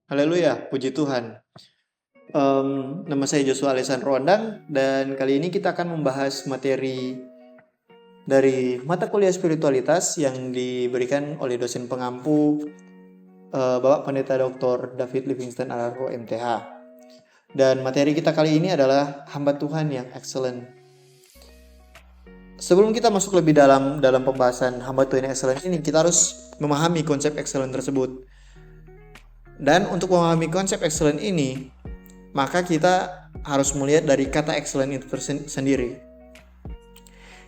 Haleluya, puji Tuhan. Nama saya Joshua Alessandro Ondang dan kali ini kita akan membahas materi dari mata kuliah spiritualitas yang diberikan oleh dosen pengampu Bapak Pendeta Dr. David Livingstone Araro MTH. Dan materi kita kali ini adalah hamba Tuhan yang excellent. Sebelum kita masuk lebih dalam pembahasan hamba Tuhan yang excellent ini, kita harus memahami konsep excellent tersebut. Dan untuk memahami konsep excellent ini, maka kita harus melihat dari kata excellent itu sendiri.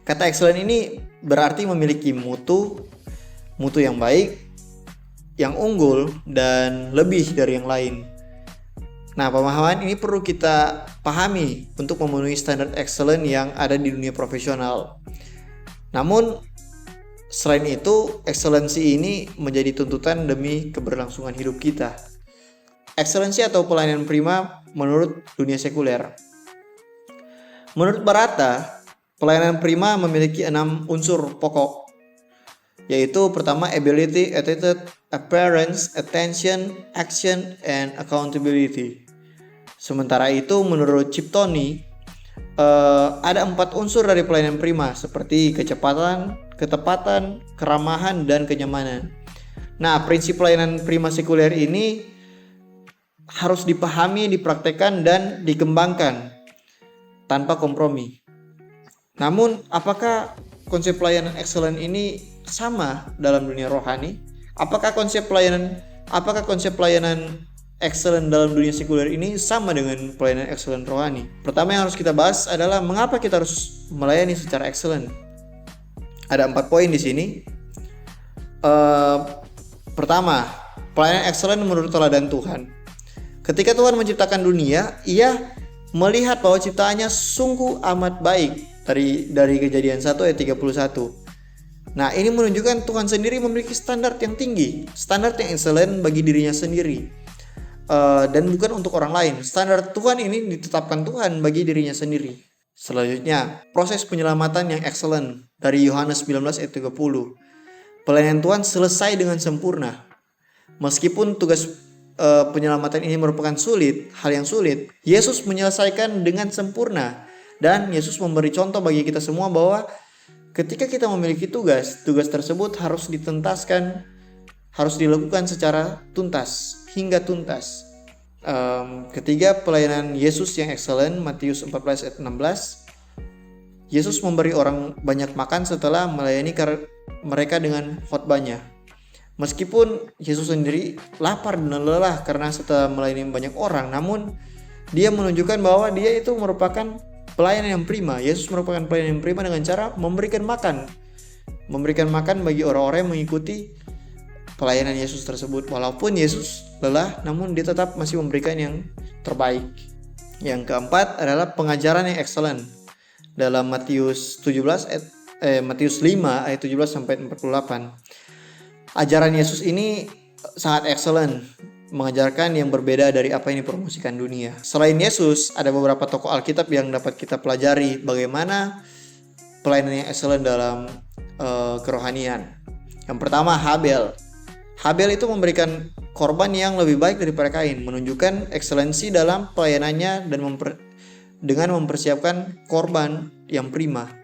Kata excellent ini berarti memiliki mutu yang baik, yang unggul, dan lebih dari yang lain. Nah, pemahaman ini perlu kita pahami untuk memenuhi standar excellent yang ada di dunia profesional. Namun, selain itu, excellency ini menjadi tuntutan demi keberlangsungan hidup kita. Excellency atau pelayanan prima menurut dunia sekuler. Menurut Barata, pelayanan prima memiliki 6 unsur pokok, yaitu pertama ability, attitude, appearance, attention, action, and accountability. Sementara itu menurut Ciptoni, ada 4 unsur dari pelayanan prima seperti kecepatan, ketepatan, keramahan, dan kenyamanan. Nah, prinsip pelayanan prima sekuler ini harus dipahami, dipraktekkan, dan dikembangkan tanpa kompromi. Namun, apakah konsep pelayanan excellent ini sama dalam dunia rohani? Apakah konsep pelayanan excellent dalam dunia sekuler ini sama dengan pelayanan excellent rohani? Pertama yang harus kita bahas adalah mengapa kita harus melayani secara excellent. Ada 4 poin di sini. Pertama, pelayanan excellent menurut teladan Tuhan. Ketika Tuhan menciptakan dunia, Ia melihat bahwa ciptaannya sungguh amat baik. Dari Kejadian 1 ayat 31. Nah, ini menunjukkan Tuhan sendiri memiliki standar yang tinggi, standar yang excellent bagi dirinya sendiri, dan bukan untuk orang lain. Standar Tuhan ini ditetapkan Tuhan bagi dirinya sendiri. Selanjutnya, proses penyelamatan yang excellent dari Yohanes 19 ayat 30. Pelayanan Tuhan selesai dengan sempurna. Meskipun tugas penyelamatan ini merupakan hal yang sulit, Yesus menyelesaikan dengan sempurna. Dan Yesus memberi contoh bagi kita semua bahwa ketika kita memiliki tugas tersebut harus dituntaskan, harus dilakukan secara tuntas, hingga tuntas. Ketiga, pelayanan Yesus yang excellent, Matius 14 ayat 16. Yesus memberi orang banyak makan setelah melayani mereka dengan khotbahnya. Meskipun Yesus sendiri lapar dan lelah karena setelah melayani banyak orang, namun Dia menunjukkan bahwa Dia itu merupakan pelayanan yang prima. Yesus merupakan pelayanan yang prima dengan cara memberikan makan bagi orang-orang yang mengikuti pelayanan Yesus tersebut. Walaupun Yesus lelah, namun Dia tetap masih memberikan yang terbaik. Yang keempat adalah pengajaran yang excellent. Dalam Matius 5 ayat 17 sampai 48. Ajaran Yesus ini sangat excellent, mengajarkan yang berbeda dari apa yang dipromosikan dunia. Selain Yesus, ada beberapa tokoh Alkitab yang dapat kita pelajari bagaimana pelayanan yang excellent dalam kerohanian. Yang pertama, Habel. Habel itu memberikan korban yang lebih baik daripada Kain, menunjukkan excellency dalam pelayanannya dan dengan mempersiapkan korban yang prima.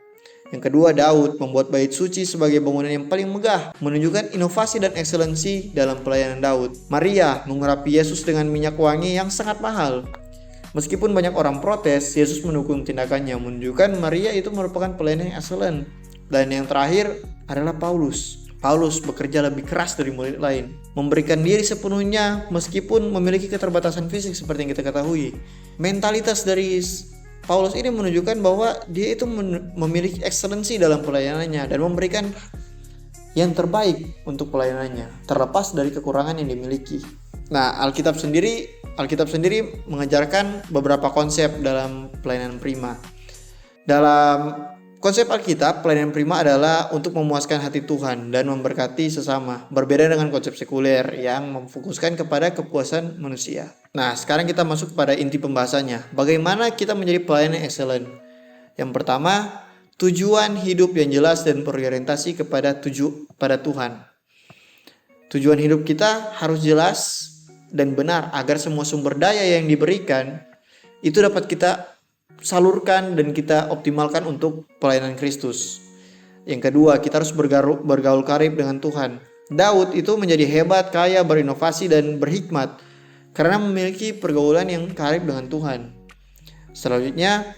Yang kedua, Daud membuat bait suci sebagai bangunan yang paling megah, menunjukkan inovasi dan excellency dalam pelayanan Daud. Maria mengurapi Yesus dengan minyak wangi yang sangat mahal. Meskipun banyak orang protes, Yesus mendukung tindakannya, menunjukkan Maria itu merupakan pelayanan yang excellent. Dan yang terakhir adalah Paulus. Paulus bekerja lebih keras dari murid lain, memberikan diri sepenuhnya meskipun memiliki keterbatasan fisik seperti yang kita ketahui. Mentalitas dari Paulus ini menunjukkan bahwa dia itu memiliki excellency dalam pelayanannya dan memberikan yang terbaik untuk pelayanannya, terlepas dari kekurangan yang dimiliki. Nah, Alkitab sendiri mengajarkan beberapa konsep dalam pelayanan prima. Dalam konsep Alkitab, pelayanan prima adalah untuk memuaskan hati Tuhan dan memberkati sesama, berbeda dengan konsep sekuler yang memfokuskan kepada kepuasan manusia. Nah, sekarang kita masuk kepada inti pembahasannya. Bagaimana kita menjadi pelayan yang excellent? Yang pertama, tujuan hidup yang jelas dan berorientasi kepada Tuhan. Tujuan hidup kita harus jelas dan benar agar semua sumber daya yang diberikan itu dapat kita salurkan dan kita optimalkan untuk pelayanan Kristus. Yang kedua, kita harus bergaul karib dengan Tuhan. Daud itu menjadi hebat, kaya, berinovasi, dan berhikmat karena memiliki pergaulan yang karib dengan Tuhan. Selanjutnya,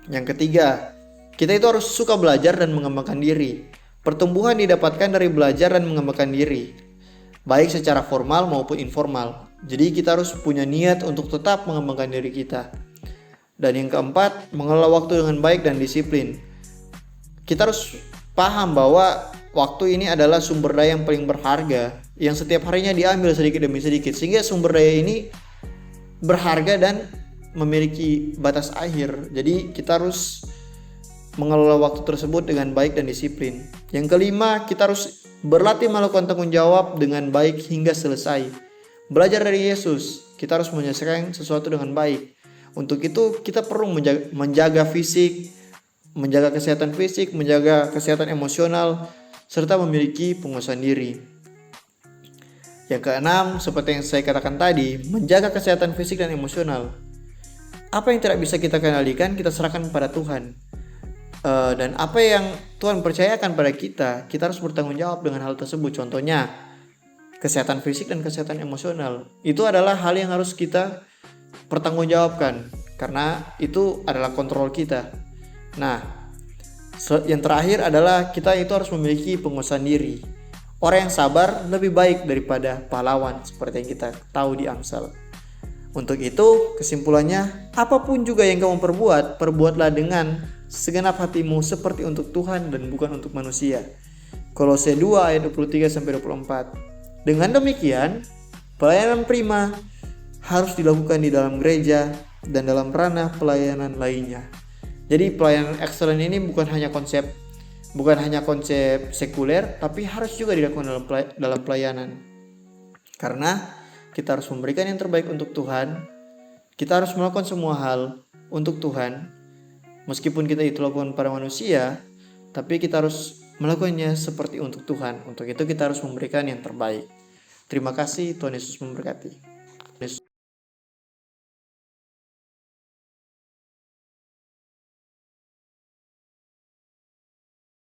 yang ketiga, kita itu harus suka belajar dan mengembangkan diri. Pertumbuhan didapatkan dari belajar dan mengembangkan diri, baik secara formal maupun informal. Jadi kita harus punya niat untuk tetap mengembangkan diri kita. Dan yang keempat, mengelola waktu dengan baik dan disiplin. Kita harus paham bahwa waktu ini adalah sumber daya yang paling berharga, yang setiap harinya diambil sedikit demi sedikit, sehingga sumber daya ini berharga dan memiliki batas akhir. Jadi kita harus mengelola waktu tersebut dengan baik dan disiplin. Yang kelima, kita harus berlatih melakukan tanggung jawab dengan baik hingga selesai. Belajar dari Yesus, kita harus menyelesaikan sesuatu dengan baik. Untuk itu kita perlu menjaga fisik, menjaga kesehatan fisik, menjaga kesehatan emosional, serta memiliki penguasaan diri. Yang keenam, seperti yang saya katakan tadi, menjaga kesehatan fisik dan emosional. Apa yang tidak bisa kita kendalikan, kita serahkan kepada Tuhan. Dan apa yang Tuhan percayakan pada kita harus bertanggung jawab dengan hal tersebut. Contohnya, kesehatan fisik dan kesehatan emosional. Itu adalah hal yang harus kita pertanggungjawabkan, karena itu adalah kontrol kita. Nah, yang terakhir adalah kita itu harus memiliki penguasaan diri. Orang yang sabar lebih baik daripada pahlawan, seperti yang kita tahu di Amsal. Untuk itu, kesimpulannya, apapun juga yang kamu perbuat, perbuatlah dengan segenap hatimu seperti untuk Tuhan dan bukan untuk manusia. Kolose 2 ayat 23-24. Dengan demikian, pelayanan prima harus dilakukan di dalam gereja dan dalam ranah pelayanan lainnya. Jadi pelayanan excellent ini bukan hanya konsep sekuler, tapi harus juga dilakukan dalam pelayanan. Karena kita harus memberikan yang terbaik untuk Tuhan. Kita harus melakukan semua hal untuk Tuhan. Meskipun kita itu lakukan pada manusia, tapi kita harus melakukannya seperti untuk Tuhan. Untuk itu kita harus memberikan yang terbaik. Terima kasih, Tuhan Yesus memberkati.